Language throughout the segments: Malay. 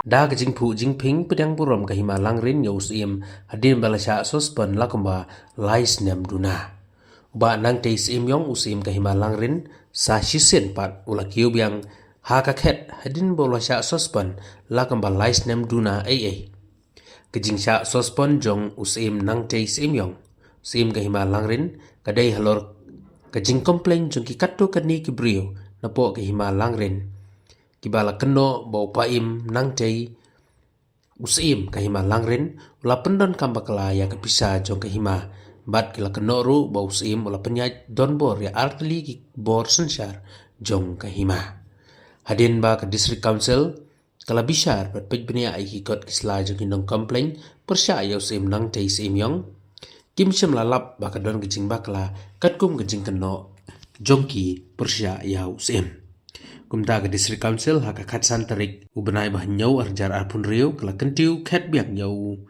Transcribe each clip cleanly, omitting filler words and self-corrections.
Da ka jingphu jingping pedang burom ka hima langrin ya usim hadin balasha sospan lakumba lais nem duna. Ba nang te sim yong usim ka hima langrin sa shisen pat ula kiu biang ha ka khet hadin balasha sospan lakumba lais nem duna ai. Kejingsha sospan jong usim nang te sim yong sim ka hima langrin kadai halor kajing komplain jong ki katto kani ki brio na po ka hima langrin kibala keno bau paim nang tei usim kahima langrin ula pendon kambakala ya kepisa jong kahima bat kila keno ru bau usim ula penyaj don bor ya artli ki bor sensar jong kahima hadin ba ke district council kala bishar bat pej benia ai ki kot kisla jong kinong komplain persya ya usim nang tei sim yong kim shem lalap ba kadon gejing bakla katkum gejing keno jong ki persya ya usim kumta ke district council haka khatsan tarik ubenai bah nyau arjar arpun riu kala kentiu khet biak nyau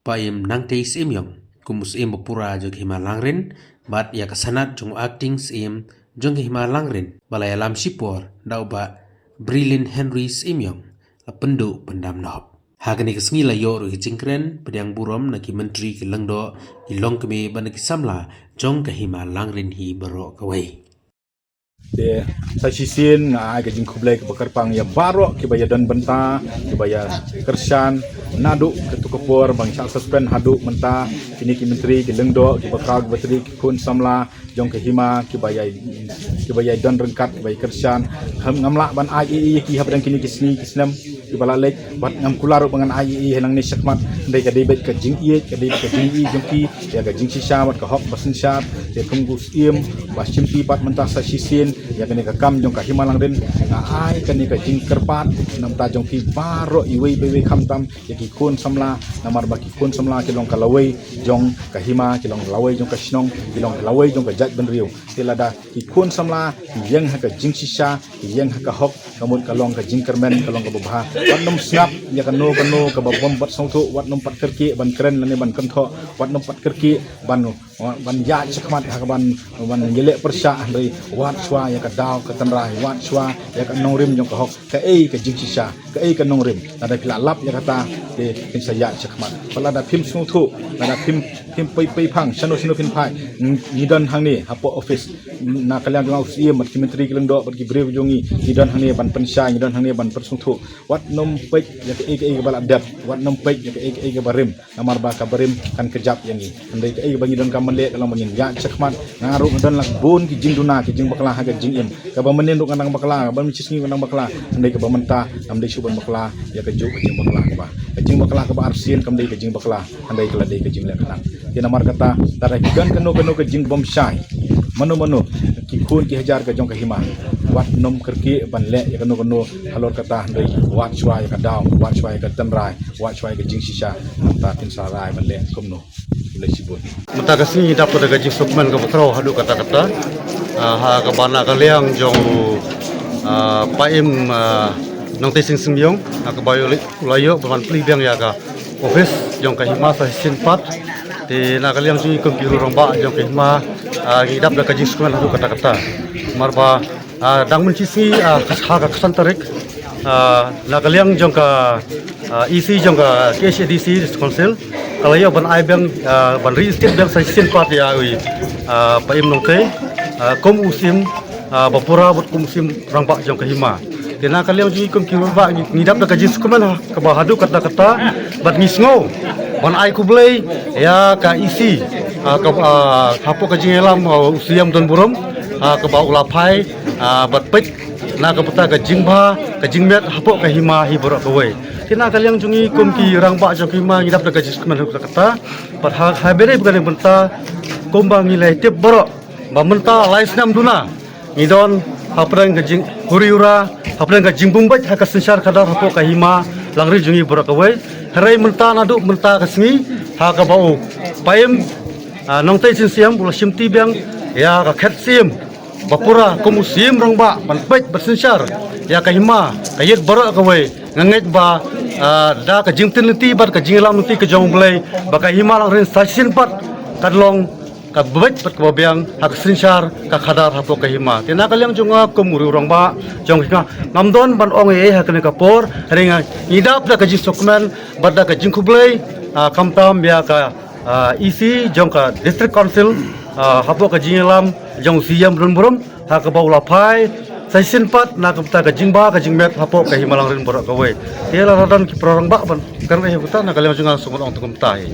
paim nang te sim yong kumus im pura jog hima langrin bat ya kasanat jong acting sim jong hima langrin balai alam sipor dau ba brilin henry sim yong la pendu pendam nop hagani kesngi la yo ru jingkren pedang burom na ki menteri ki lengdo ilong kemi ban ki samla jong ka hima langrin hi baro kawai de sasisin na ga jing kublai ke bekerpang ya barok ke baya dan benta ke baya kersan nadu ke tukupor bang sak suspend hadu menta kini ki menteri ke lengdo ke bakal betri ke kun samla jong ke hima ke baya dan rengkat ke baya kersan ngamla ban IEE ki habdan kini ki sni ki snam ki balalek bat ngam kularu bangan IEE henang ni sakmat ndai ka debet ke jing ie ke debet ke jing i jong ki ya ga jing sisa bat ka hok basen syat de tunggus iem bas cimpi pat menta sasisin ya kani ka kam jong ka himalang rin na ai kani ka jing kerpat nam ta jong ki baro iwei bewe kham tam ya ki kun samla namar ba ki kun samla ki long ka lawei jong ka hima ki long lawei jong ka snong ki long lawei jong ka jat ben riu tilada ki kun samla ki yang ha ka jing sisa ki yang ha ka hok kamun ka long ka jing kermen ka long ka babha wat nom snap ya ka no ka babom bat song tu wat nom pat kerki ban keren lane ban kentho wat nom pat kerki ban ya chakmat ha ka ban yele persya dari wat swa ya ka daw ka tanrai wat swa ya ka nongrim jong ka hok ka ka jing sisa ka ka nongrim ada pila lap ya kata de kin saya chakmat pala da phim sung thu ada phim pai phang sano phin phai nidan hang ni hapo office na kalyang jong usia mat ki menteri kelengdo bat ki breu jongi nidan hang ni ban pensya nidan hang ni ban persung thu wat nom pek ya ka bala dat wat nom pek ya ka barim namar ba ka barim kan kejap yang ni andai ka bagi don kamle kalau mangin ya chakmat ngaru ndan lak bun ki jing duna ki jing bakla ha ka jing im ka ba menin duk nang bakla ba micisngi nang bakla andai ka ba menta andai suban bakla ya ka juk jing bakla ka jing bakla ka ba arsin kam dei ka jing bakla andai ka dei ka jing lek nang ti namar kata tara gan keno ka jing bom syai manu ki kun ki hajar ka jong ka hima wat nom kerki ban le ya keno halor kata andai wat chwa ya ka daw wat chwa ya ka tanrai wat chwa ya ka jing sisa ta tin sarai ban le kumno le sibun mata kasih dapat daga jing sukman ka bakro hadu kata ha ka bana ka liang jong paim nong te sing simyong ka bayo layo ban pli biang ya ka office jong ka hima sa sin pat ti na ka liang jing kum ki rong ba jong ka hima ngidap daga jing sukman hadu kata marba dang men chisi ha ka santarik na ka liang jong ka EC jong ka KHDC council kalau ya ban aibang ban real bang sa sin pat ya ui paim nong te kom usim bapura bot kom usim rangba jong ka hima kena kaliang ji kom ki ba ngidap da kajis kuman ka bahadu kata bat misngo ban ai kublai ya ka isi ka hapo ka jingelam usiam don burom ka ba ulapai bat pek na ka pata ka jingba ka jingmet hapo ka hima hi borok kawai kena kaliang jungi kom ki rangba jong ka hima ngidap da kajis kuman kata pat ha bere bukan benta kom ba ngilai tip borok ba menta lais nam duna ngidon hapran ka jing huriura hapran ka jingbumbat ha ka sensar kadar hapo ka hima langri jungi borok kawai harai menta nadu menta ka sngi ha ka bau paim nong tai sin siam bula simti biang ya ka khet sim bapura komusim rangba ban pet bersensar ya ka hima ka yet borok kawai nganget ba da ka jingtin lenti bat ka jinglam lenti ka jong blai ba ka hima langri sasin pat kadlong ka bet pat kabiang hak sinchar ka khadar hapo kahima tina kaliang junga komuri urang ba jong ka ngamdon ban ong e hakne kapor ringa idap da ka jisokmen badda ka jingkublei kampam ya ka EC jong ka district council hapo ka jingelam jong siam burum hak ba ulapai saisin pat na kapta ka jingba ka jingmet hapo kahima lang rin borak kawe tela radan ki prorang ba ban karna he buta na kaliang junga sumut ong tukum tai